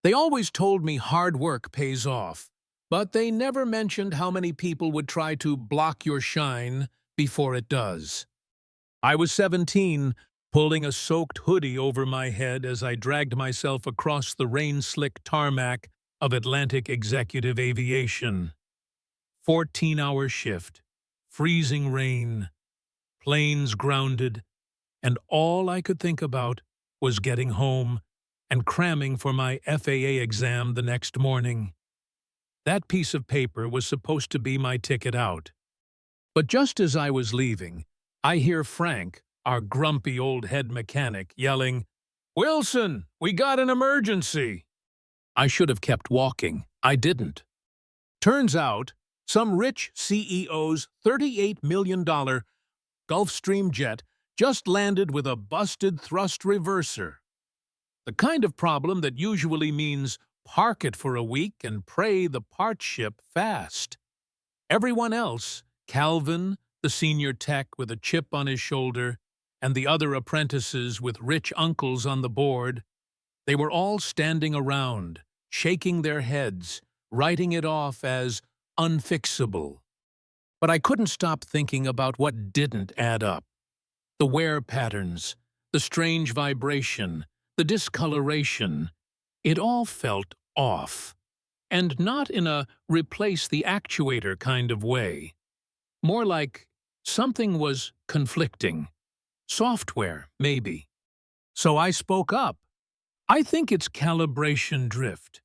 They always told me hard work pays off, but they never mentioned how many people would try to block your shine before it does. I was 17, pulling a soaked hoodie over my head as I dragged myself across the rain-slick tarmac of Atlantic Executive Aviation. 14-hour shift, freezing rain, planes grounded, and all I could think about was getting home and cramming for my FAA exam the next morning. That piece of paper was supposed to be my ticket out. But just as I was leaving, I hear Frank, our grumpy old head mechanic, yelling, "Wilson, we got an emergency!" I should have kept walking. I didn't. Turns out, some rich CEO's $38 million Gulfstream jet just landed with a busted thrust reverser. The kind of problem that usually means park it for a week and pray the part ship fast. Everyone else, Calvin, the senior tech with a chip on his shoulder, and the other apprentices with rich uncles on the board, they were all standing around, shaking their heads, writing it off as unfixable. But I couldn't stop thinking about what didn't add up. The wear patterns, the strange vibration, the discoloration. It all felt off. And not in a replace the actuator kind of way. More like something was conflicting. Software, maybe. So I spoke up. I think it's calibration drift.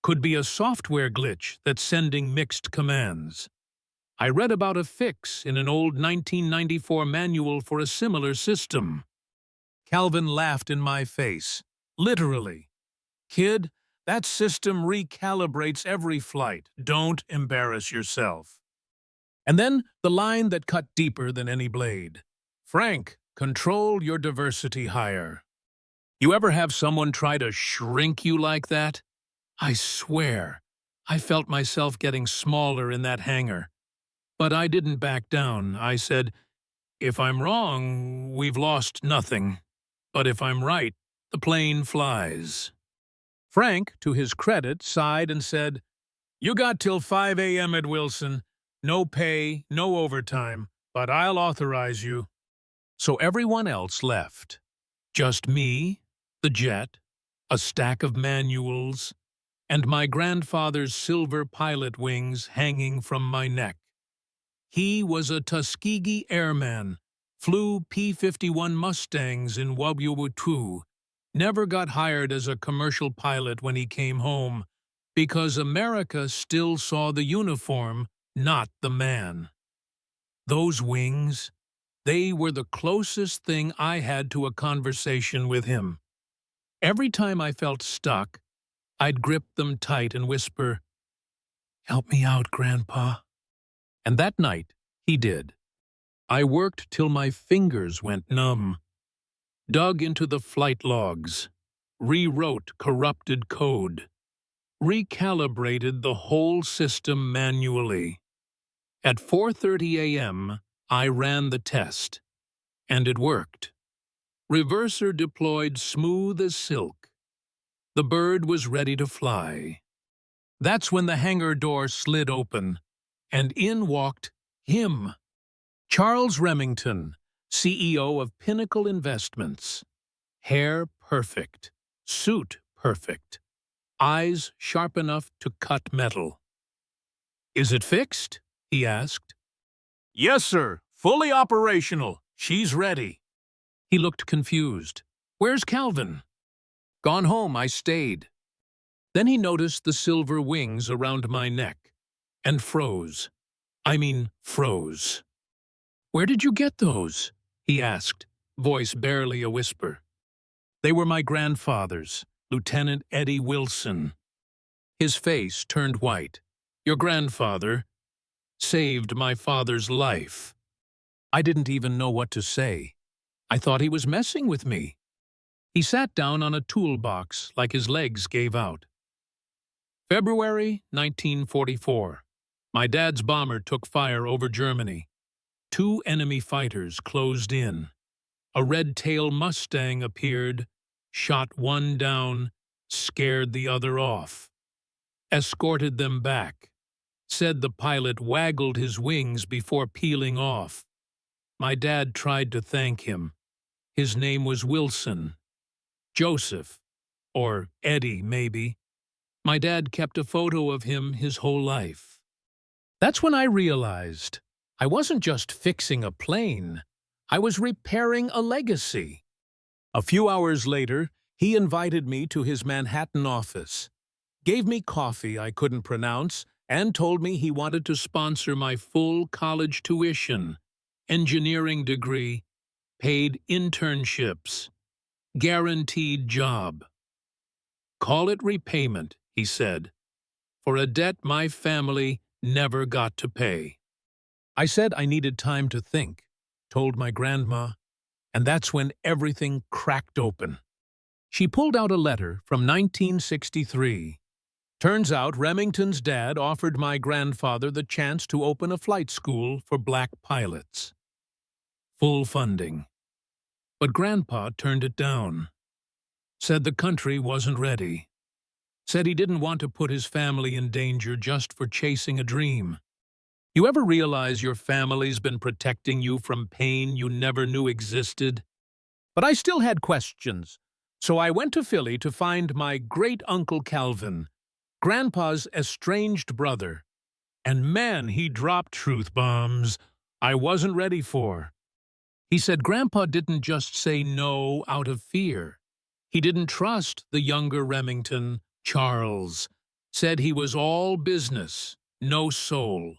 Could be a software glitch that's sending mixed commands. I read about a fix in an old 1994 manual for a similar system. Calvin laughed in my face. Literally. "Kid, that system recalibrates every flight. Don't embarrass yourself." And then the line that cut deeper than any blade. "Frank, control your diversity higher." You ever have someone try to shrink you like that? I swear, I felt myself getting smaller in that hangar. But I didn't back down. I said, "If I'm wrong, we've lost nothing. But if I'm right, the plane flies." Frank, to his credit, sighed and said, "You got till 5 a.m. at Wilson. No pay, no overtime, but I'll authorize you." So everyone else left. Just me, the jet, a stack of manuals, and my grandfather's silver pilot wings hanging from my neck. He was a Tuskegee airman, flew P-51 Mustangs in Wubwubutu, never got hired as a commercial pilot when he came home, because America still saw the uniform, not the man. Those wings, they were the closest thing I had to a conversation with him. Every time I felt stuck, I'd grip them tight and whisper, "Help me out, Grandpa." And that night, he did. I worked till my fingers went numb, dug into the flight logs, rewrote corrupted code, recalibrated the whole system manually. At 4:30 a.m., I ran the test, and it worked. Reverser deployed smooth as silk. The bird was ready to fly. That's when the hangar door slid open, and in walked him, Charles Remington, CEO of Pinnacle Investments. Hair perfect, suit perfect, eyes sharp enough to cut metal. "Is it fixed?" he asked. "Yes, sir. Fully operational. She's ready." He looked confused. "Where's Calvin?" "Gone home, I stayed." Then he noticed the silver wings around my neck, and froze. Froze. "Where did you get those?" he asked, voice barely a whisper. They were my grandfather's, Lieutenant Eddie Wilson. His face turned white. "Your grandfather saved my father's life." I didn't even know what to say. I thought he was messing with me. He sat down on a toolbox like his legs gave out. February 1944. My dad's bomber took fire over Germany. 2 enemy fighters closed in. A red-tailed Mustang appeared, shot one down, scared the other off, escorted them back, said the pilot waggled his wings before peeling off. My dad tried to thank him. His name was Wilson. Joseph. Or Eddie, maybe. My dad kept a photo of him his whole life. That's when I realized I wasn't just fixing a plane. I was repairing a legacy. A few hours later, he invited me to his Manhattan office, gave me coffee I couldn't pronounce, and told me he wanted to sponsor my full college tuition, engineering degree, paid internships, guaranteed job. Call it repayment, he said, for a debt my family never got to pay. I said I needed time to think, told my grandma, and that's when everything cracked open. She pulled out a letter from 1963. Turns out Remington's dad offered my grandfather the chance to open a flight school for black pilots. Full funding. But Grandpa turned it down. Said the country wasn't ready. Said he didn't want to put his family in danger just for chasing a dream. You ever realize your family's been protecting you from pain you never knew existed? But I still had questions, so I went to Philly to find my great-uncle Calvin, Grandpa's estranged brother. And man, he dropped truth bombs I wasn't ready for. He said Grandpa didn't just say no out of fear. He didn't trust the younger Remington, Charles. Said he was all business, no soul.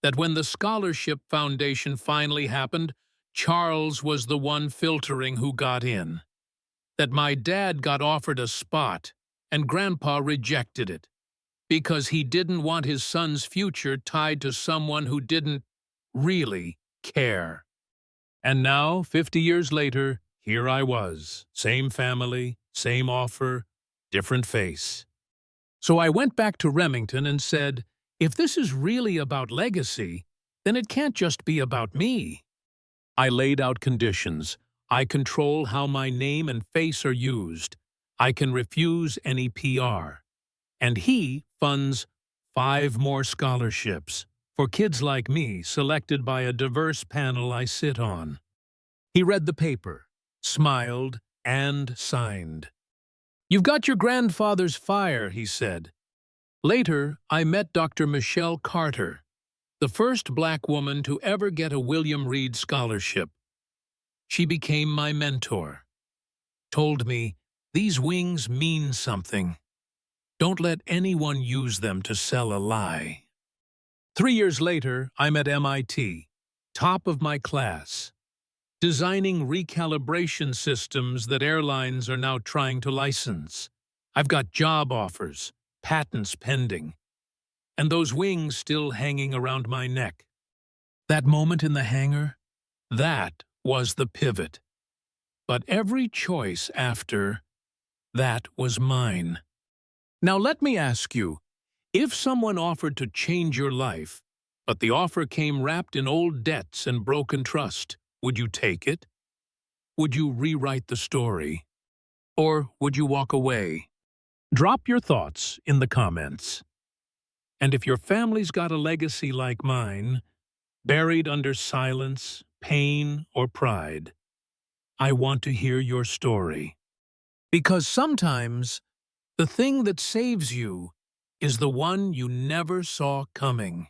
That when the scholarship foundation finally happened, Charles was the one filtering who got in. That my dad got offered a spot, and Grandpa rejected it, because he didn't want his son's future tied to someone who didn't really care. And now, 50 years later, here I was, same family, same offer, different face. So I went back to Remington and said, if this is really about legacy, then it can't just be about me. I laid out conditions. I control how my name and face are used. I can refuse any PR. And he funds 5 more scholarships for kids like me selected by a diverse panel I sit on. He read the paper, smiled, and signed. You've got your grandfather's fire, he said. Later, I met Dr. Michelle Carter, the first black woman to ever get a William Reed Scholarship. She became my mentor. Told me, these wings mean something. Don't let anyone use them to sell a lie. 3 years later, I'm at MIT, top of my class, designing recalibration systems that airlines are now trying to license. I've got job offers, patents pending, and those wings still hanging around my neck. That moment in the hangar, that was the pivot. But every choice after that was mine. Now let me ask you, if someone offered to change your life, but the offer came wrapped in old debts and broken trust, would you take it? Would you rewrite the story? Or would you walk away? Drop your thoughts in the comments. And if your family's got a legacy like mine, buried under silence, pain, or pride, I want to hear your story. Because sometimes the thing that saves you is the one you never saw coming.